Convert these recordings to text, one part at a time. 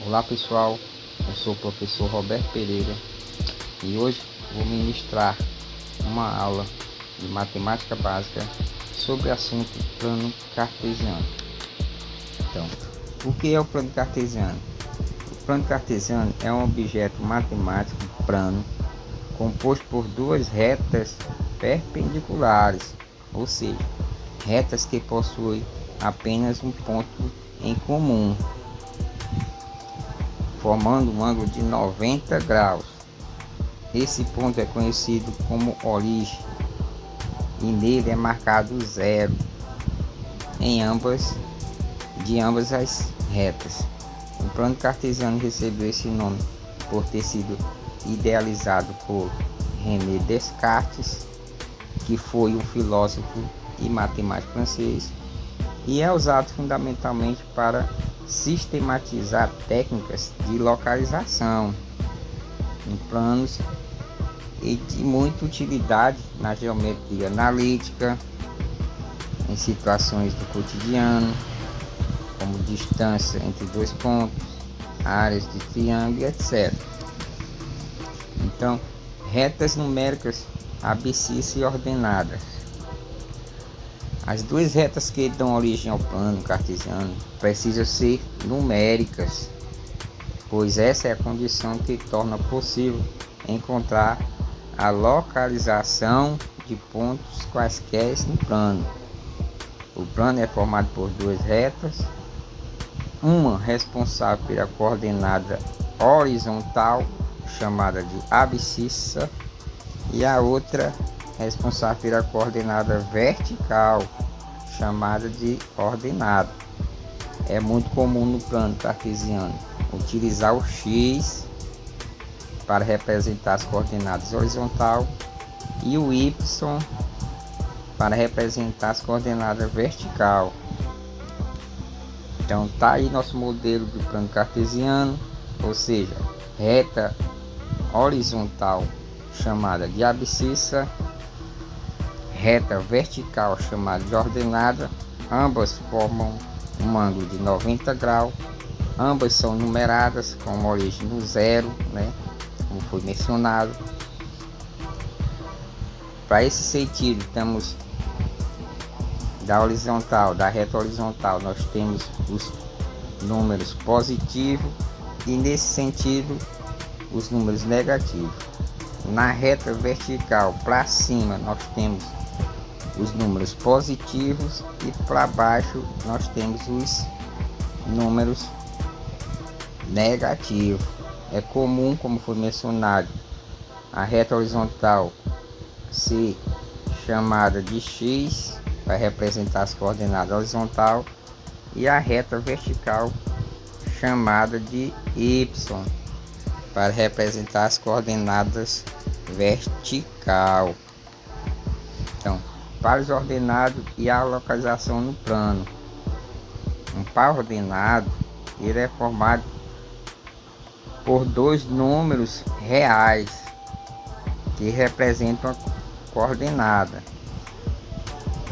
Olá pessoal, eu sou o professor Roberto Pereira e hoje vou ministrar uma aula de matemática básica sobre o assunto plano cartesiano. Então, o que é o plano cartesiano? O plano cartesiano é um objeto matemático plano composto por duas retas perpendiculares, ou seja, retas que possuem apenas um ponto em comum, formando um ângulo de 90 graus. Esse ponto é conhecido como origem e nele é marcado zero de ambas as retas. O plano cartesiano recebeu esse nome por ter sido idealizado por René Descartes, que foi um filósofo e matemático francês, e é usado fundamentalmente para sistematizar técnicas de localização em planos e de muita utilidade na geometria analítica, em situações do cotidiano, como distância entre dois pontos, áreas de triângulo, etc. Então, retas numéricas abscissas e ordenadas. As duas retas que dão origem ao plano cartesiano precisam ser numéricas, pois essa é a condição que torna possível encontrar a localização de pontos quaisquer no plano. O plano é formado por duas retas, uma responsável pela coordenada horizontal, chamada de abscissa, e a outra responsável pela coordenada vertical, chamada de ordenada. É muito comum no plano cartesiano utilizar o x para representar as coordenadas horizontal e o y para representar as coordenadas vertical. Então tá aí nosso modelo do plano cartesiano, ou seja, reta horizontal chamada de abscissa, reta vertical chamada de ordenada, ambas formam um ângulo de 90 graus, ambas são numeradas com origem no zero, né, como foi mencionado. Para esse sentido, temos da reta horizontal, nós temos os números positivos e nesse sentido os números negativos. Na reta vertical para cima nós temos os números positivos e para baixo nós temos os números negativos. É comum, como foi mencionado, a reta horizontal ser chamada de x para representar as coordenadas horizontal e a reta vertical chamada de y para representar as coordenadas vertical. Então, para os ordenados e a localização no plano. Um par ordenado ele é formado por dois números reais que representam a coordenada.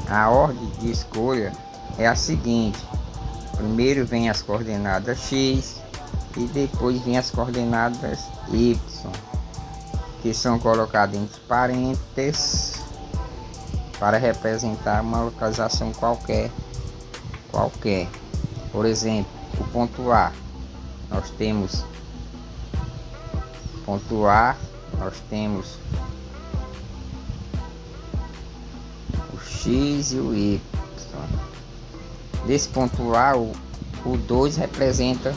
A ordem de escolha é a seguinte: primeiro vem as coordenadas x e depois vem as coordenadas y, que são colocadas entre parênteses para representar uma localização qualquer. Por exemplo, o ponto A, nós temos o x e o y. Desse ponto A, o 2 representa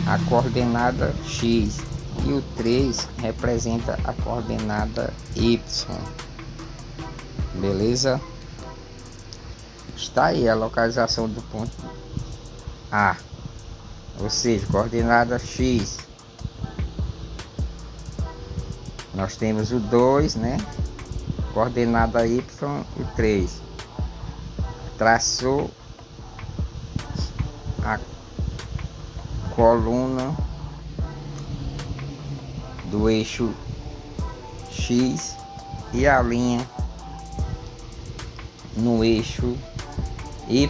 a coordenada x e o 3 representa a coordenada y. Beleza? Está aí a localização do ponto A, ou seja, coordenada x. Nós temos o 2, né? Coordenada y e 3. Traçou a coluna do eixo x e a linha no eixo y.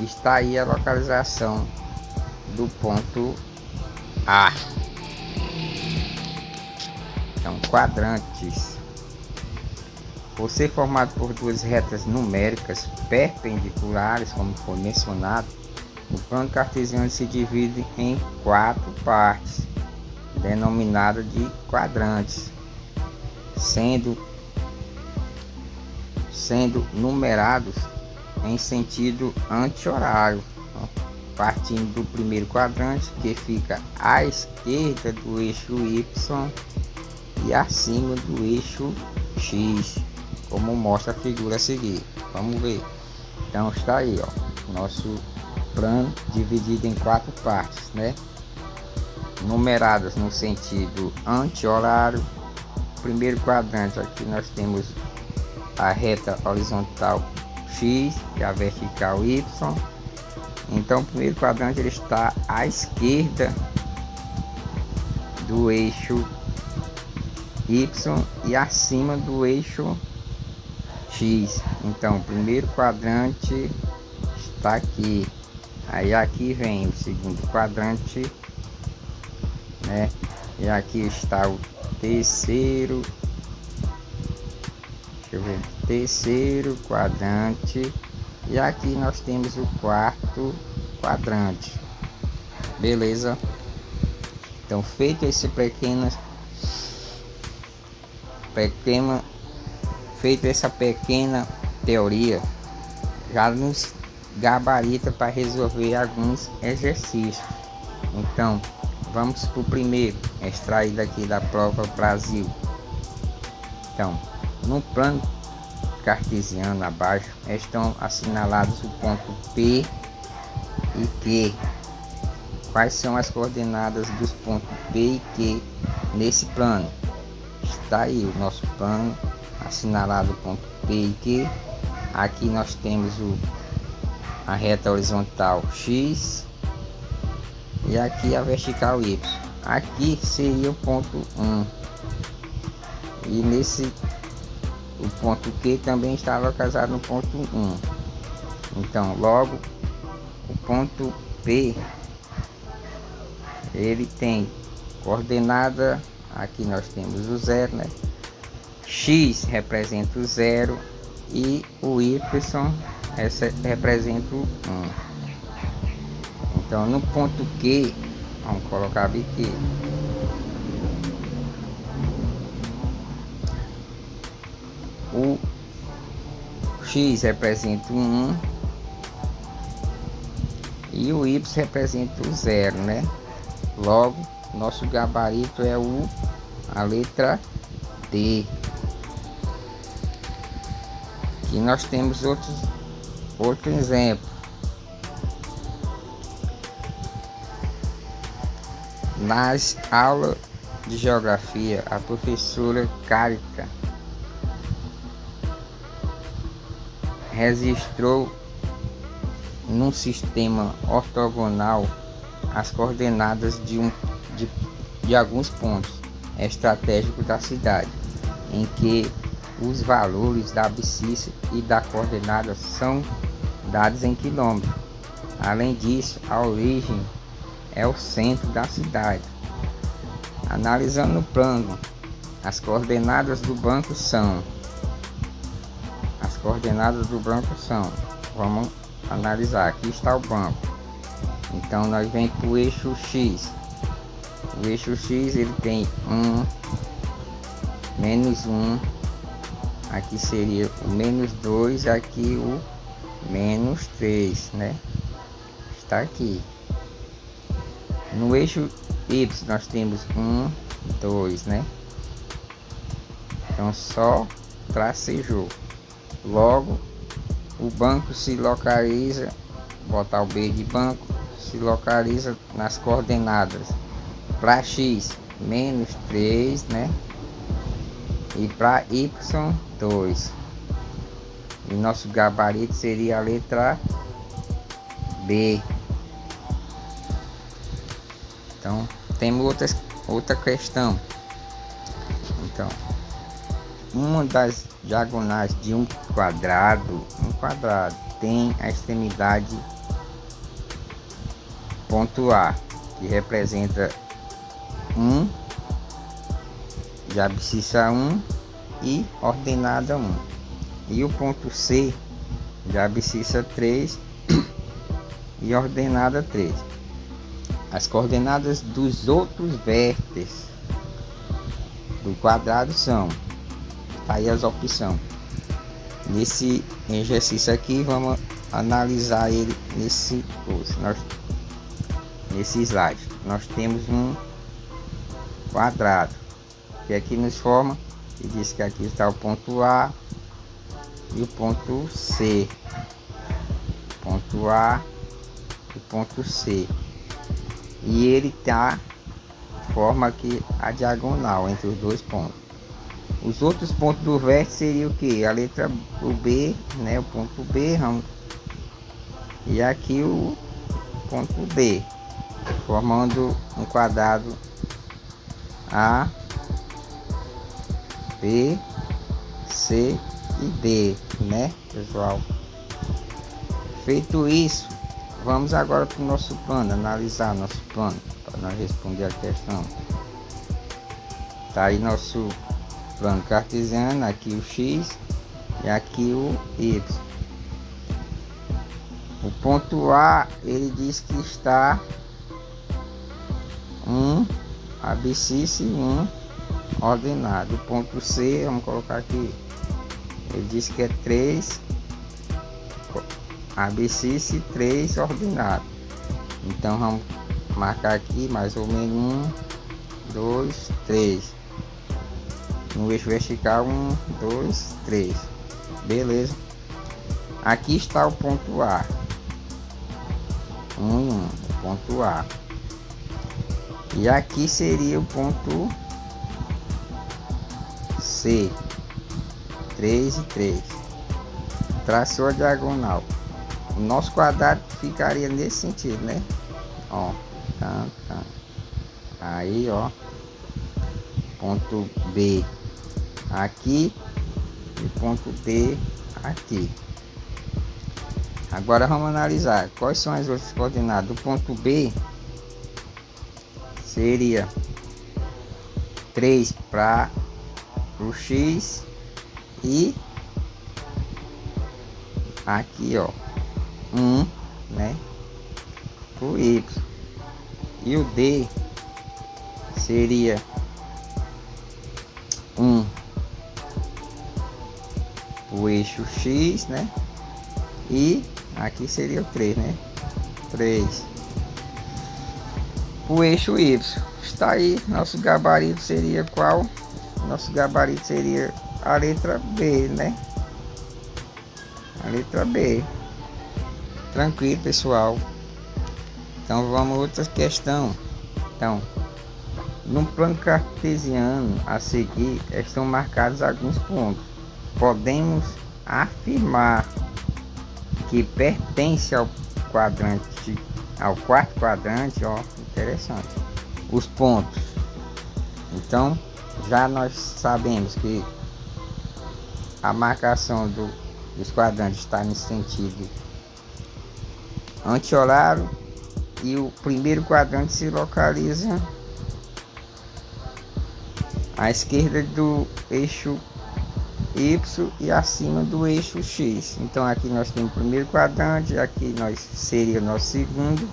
Está aí a localização do ponto A. Então, quadrantes. Por ser formado por duas retas numéricas perpendiculares, como foi mencionado, o plano cartesiano se divide em 4 partes, denominadas de quadrantes, sendo numerados em sentido anti-horário, partindo do primeiro quadrante, que fica à esquerda do eixo Y e acima do eixo X, como mostra a figura a seguir. Vamos ver. Então está aí, ó, nosso plano dividido em 4 partes, né? Numeradas no sentido anti-horário. Primeiro quadrante, aqui nós temos a reta horizontal X e a vertical Y. Então o primeiro quadrante ele está à esquerda do eixo Y e acima do eixo X. Então o primeiro quadrante está aqui. Aí aqui vem o segundo quadrante, né? E aqui está o terceiro. Deixa eu ver. Terceiro quadrante. E aqui nós temos o quarto quadrante. Beleza? Então, feito essa pequena teoria, já nos gabarita para resolver alguns exercícios. Então, vamos para o primeiro, extraído aqui da prova Brasil. Então, no plano cartesiano abaixo estão assinalados o ponto P e Q. Quais são as coordenadas dos pontos P e Q nesse plano? Está aí o nosso plano, assinalado o ponto P e Q. Aqui nós temos a reta horizontal X e aqui a vertical Y. Aqui seria o ponto 1 e nesse o ponto Q também está localizado no ponto 1. Então logo o ponto P ele tem coordenada, aqui nós temos o 0, né? X representa o 0 e o Y representa o 1. Então no ponto Q, vamos colocar aqui, o X representa o 1 e o Y representa o 0, né? Logo, nosso gabarito é a letra D. Aqui nós temos outro exemplo. Nas aulas de geografia, a professora Cárita registrou num sistema ortogonal as coordenadas de alguns pontos estratégicos da cidade, em que os valores da abscissa e da coordenada são dados em quilômetros. Além disso, a origem é o centro da cidade. Analisando o plano, as coordenadas do banco são, vamos analisar, aqui está o banco. Então nós vem para o eixo X. O eixo X ele tem 1, menos 1, aqui seria o menos 2, aqui o menos 3, né? Está aqui. No eixo Y nós temos 1, 2, né? Então só tracejou. Logo o banco se localiza, botar o B de banco, se localiza nas coordenadas para X menos 3, né? E para Y 2. E nosso gabarito seria a letra B. Então temos outra questão. Então, uma das diagonais de um quadrado tem a extremidade ponto A, que representa 1, de abscissa 1 e ordenada 1. E o ponto C, de abscissa 3 e ordenada 3. As coordenadas dos outros vértices do quadrado são, tá aí as opções. Nesse exercício aqui vamos analisar ele nesse slide. Nós temos um quadrado que aqui nos forma, e diz que aqui está o ponto A e o ponto C. Ponto A e ponto C. E ele forma aqui a diagonal entre os dois pontos. Os outros pontos do vértice seria o que? A letra o B, né? O ponto B, e aqui o ponto B, formando um quadrado A, B, C e D, né, pessoal? Feito isso, vamos agora para o nosso plano, analisar nosso plano, para nós responder a questão. Tá aí nosso plano cartesiano, aqui o X e aqui o Y. O ponto A, ele diz que está 1 abscissa e 1 ordenado. O ponto C, vamos colocar aqui, ele diz que é 3 abscissa e 3 ordenado. Então vamos marcar aqui mais ou menos 1, 2, 3. No eixo vertical 1, 2, 3. Beleza. Aqui está o ponto A. 1 e 1, o ponto A. E aqui seria o ponto C. 3 e 3. Traçou a diagonal. O nosso quadrado ficaria nesse sentido, né? Ó, aí, ó, ponto B aqui e ponto D aqui. Agora vamos analisar quais são as outras coordenadas. O ponto B seria 3 para o X e aqui, ó, 1, né, o Y. E o D seria 1 o eixo X, né, e aqui seria o 3, né, 3 o eixo Y. Está aí, nosso gabarito seria qual? Nosso gabarito seria a letra B, né, a letra B. Tranquilo, pessoal. Então vamos a outra questão. Então, no plano cartesiano a seguir estão marcados alguns pontos. Podemos afirmar que pertence ao quadrante, ao quarto quadrante, ó, interessante. Os pontos. Então, já nós sabemos que a marcação dos quadrantes está nesse sentido anti-horário, e o primeiro quadrante se localiza à esquerda do eixo Y e acima do eixo X. Então aqui nós temos o primeiro quadrante, aqui seria o nosso segundo,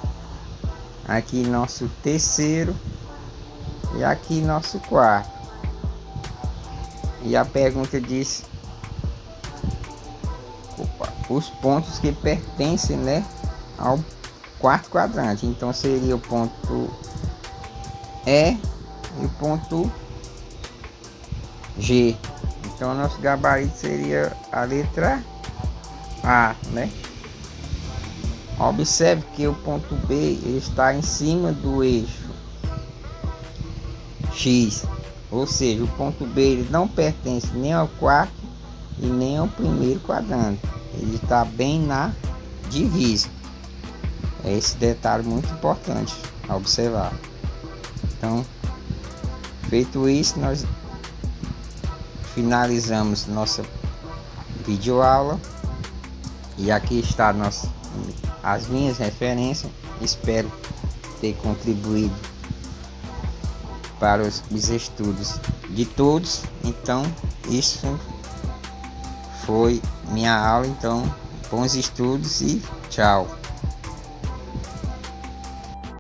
aqui nosso terceiro e aqui nosso quarto. E a pergunta diz os pontos que pertencem, né, ao quarto quadrante. Então seria o ponto E e o ponto G. Então nosso gabarito seria a letra A, né? Observe que o ponto B está em cima do eixo X, ou seja, o ponto B ele não pertence nem ao quarto e nem ao primeiro quadrante. Ele está bem na divisa. É esse detalhe muito importante a observar. Então, feito isso, nós finalizamos nossa videoaula. E aqui está as minhas referências. Espero ter contribuído para os estudos de todos. Então, isso foi minha aula. Então, bons estudos e tchau.